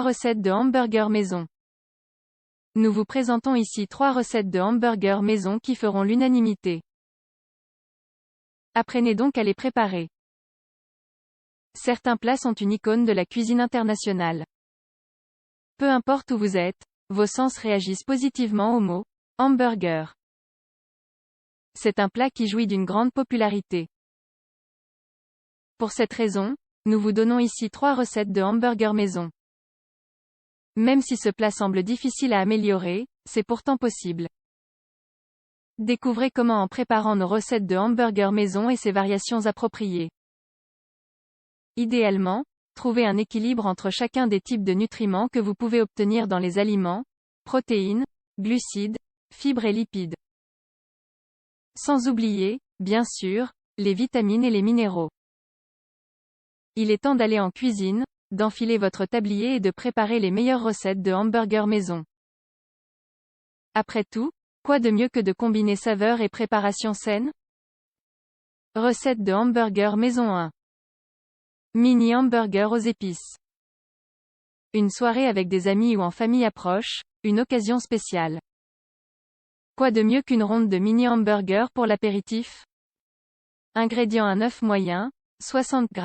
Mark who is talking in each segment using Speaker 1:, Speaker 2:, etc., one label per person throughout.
Speaker 1: recettes de hamburgers maison. Nous vous présentons ici 3 recettes de hamburgers maison qui feront l'unanimité. Apprenez donc à les préparer. Certains plats sont une icône de la cuisine internationale. Peu importe où vous êtes, vos sens réagissent positivement au mot « hamburger ». C'est un plat qui jouit d'une grande popularité. Pour cette raison, nous vous donnons ici 3 recettes de hamburgers maison. Même si ce plat semble difficile à améliorer, c'est pourtant possible. Découvrez comment en préparant nos recettes de hamburgers maison et ses variations appropriées. Idéalement, trouvez un équilibre entre chacun des types de nutriments que vous pouvez obtenir dans les aliments, protéines, glucides, fibres et lipides. Sans oublier, bien sûr, les vitamines et les minéraux. Il est temps d'aller en cuisine, d'enfiler votre tablier et de préparer les meilleures recettes de hamburgers maison. Après tout, quoi de mieux que de combiner saveur et préparation saine? Recette de hamburgers maison 1. Mini hamburger aux épices. Une soirée avec des amis ou en famille approche, une occasion spéciale. Quoi de mieux qu'une ronde de mini hamburger pour l'apéritif? Ingrédients: un œuf moyen, 60 g,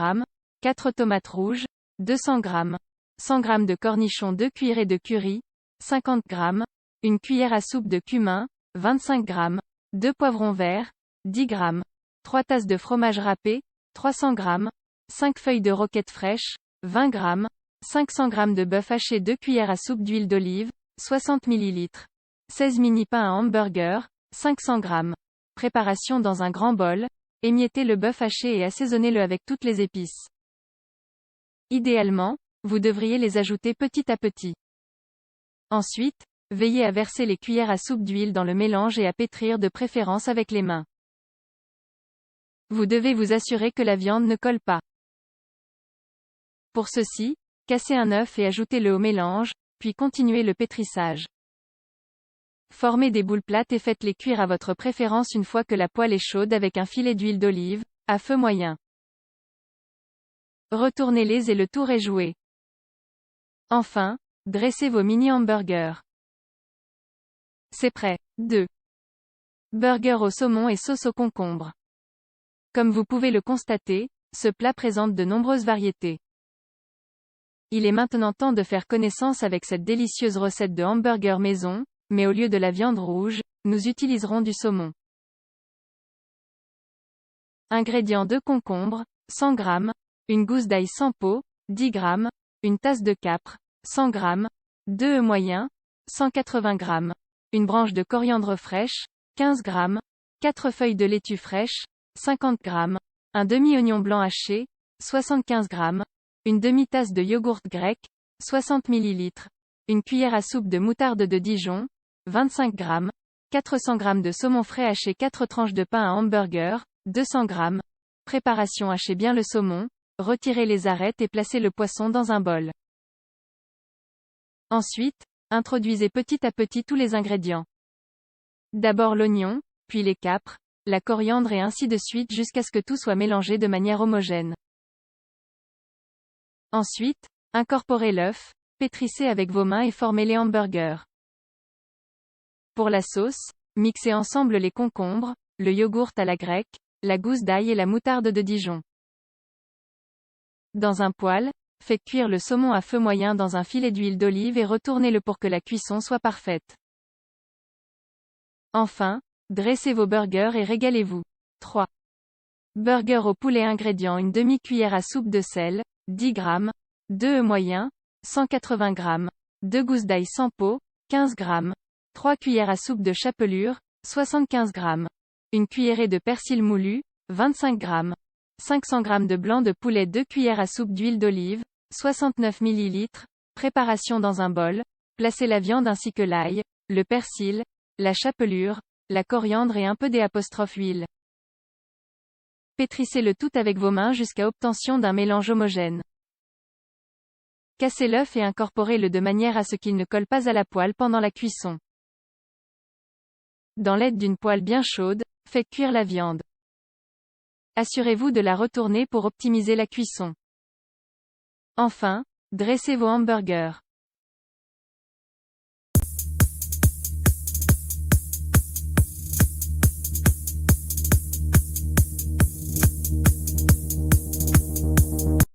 Speaker 1: 4 tomates rouges, 200 g, 100 g de cornichons, 2 cuillerées de curry, 50 g, une cuillère à soupe de cumin, 25 g, 2 poivrons verts, 10 g, 3 tasses de fromage râpé, 300 g, 5 feuilles de roquette fraîche, 20 g, 500 g de bœuf haché, 2 cuillères à soupe d'huile d'olive, 60 ml, 16 mini pains à hamburger, 500 g. Préparation: dans un grand bol, émiettez le bœuf haché et assaisonnez-le avec toutes les épices. Idéalement, vous devriez les ajouter petit à petit. Ensuite, veillez à verser les cuillères à soupe d'huile dans le mélange et à pétrir de préférence avec les mains. Vous devez vous assurer que la viande ne colle pas. Pour ceci, cassez un œuf et ajoutez-le au mélange, puis continuez le pétrissage. Formez des boules plates et faites-les cuire à votre préférence une fois que la poêle est chaude avec un filet d'huile d'olive, à feu moyen. Retournez-les et le tour est joué. Enfin, dressez vos mini hamburgers. C'est prêt. 2. Burger au saumon et sauce au concombre. Comme vous pouvez le constater, ce plat présente de nombreuses variétés. Il est maintenant temps de faire connaissance avec cette délicieuse recette de hamburger maison, mais au lieu de la viande rouge, nous utiliserons du saumon. Ingrédients: 2 concombres, 100 g, une gousse d'ail sans peau, 10 g, une tasse de capre, 100 g, 2 œufs moyens, 180 g, une branche de coriandre fraîche, 15 g, 4 feuilles de laitue fraîche, 50 g, un demi-oignon blanc haché, 75 g, une demi-tasse de yogourt grec, 60 ml, une cuillère à soupe de moutarde de Dijon, 25 g, 400 g de saumon frais haché, 4 tranches de pain à hamburger, 200 g. Préparation: hachez bien le saumon, retirez les arêtes et placez le poisson dans un bol. Ensuite, introduisez petit à petit tous les ingrédients. D'abord l'oignon, puis les capres, la coriandre et ainsi de suite jusqu'à ce que tout soit mélangé de manière homogène. Ensuite, incorporez l'œuf, pétrissez avec vos mains et formez les hamburgers. Pour la sauce, mixez ensemble les concombres, le yogourt à la grecque, la gousse d'ail et la moutarde de Dijon. Dans un poêle, faites cuire le saumon à feu moyen dans un filet d'huile d'olive et retournez-le pour que la cuisson soit parfaite. Enfin, dressez vos burgers et régalez-vous. 3. Burger au poulet. Ingrédients: une demi-cuillère à soupe de sel, 10 g, 2 œufs moyens, 180 g, 2 gousses d'ail sans peau, 15 g, 3 cuillères à soupe de chapelure, 75 g, une cuillerée de persil moulu, 25 g, 500 g de blanc de poulet, 2 cuillères à soupe d'huile d'olive, 69 ml. Préparation: dans un bol, placez la viande ainsi que l'ail, le persil, la chapelure, la coriandre et un peu d'huile. Pétrissez le tout avec vos mains jusqu'à obtention d'un mélange homogène. Cassez l'œuf et incorporez-le de manière à ce qu'il ne colle pas à la poêle pendant la cuisson. Dans l'aide d'une poêle bien chaude, faites cuire la viande. Assurez-vous de la retourner pour optimiser la cuisson. Enfin, dressez vos hamburgers.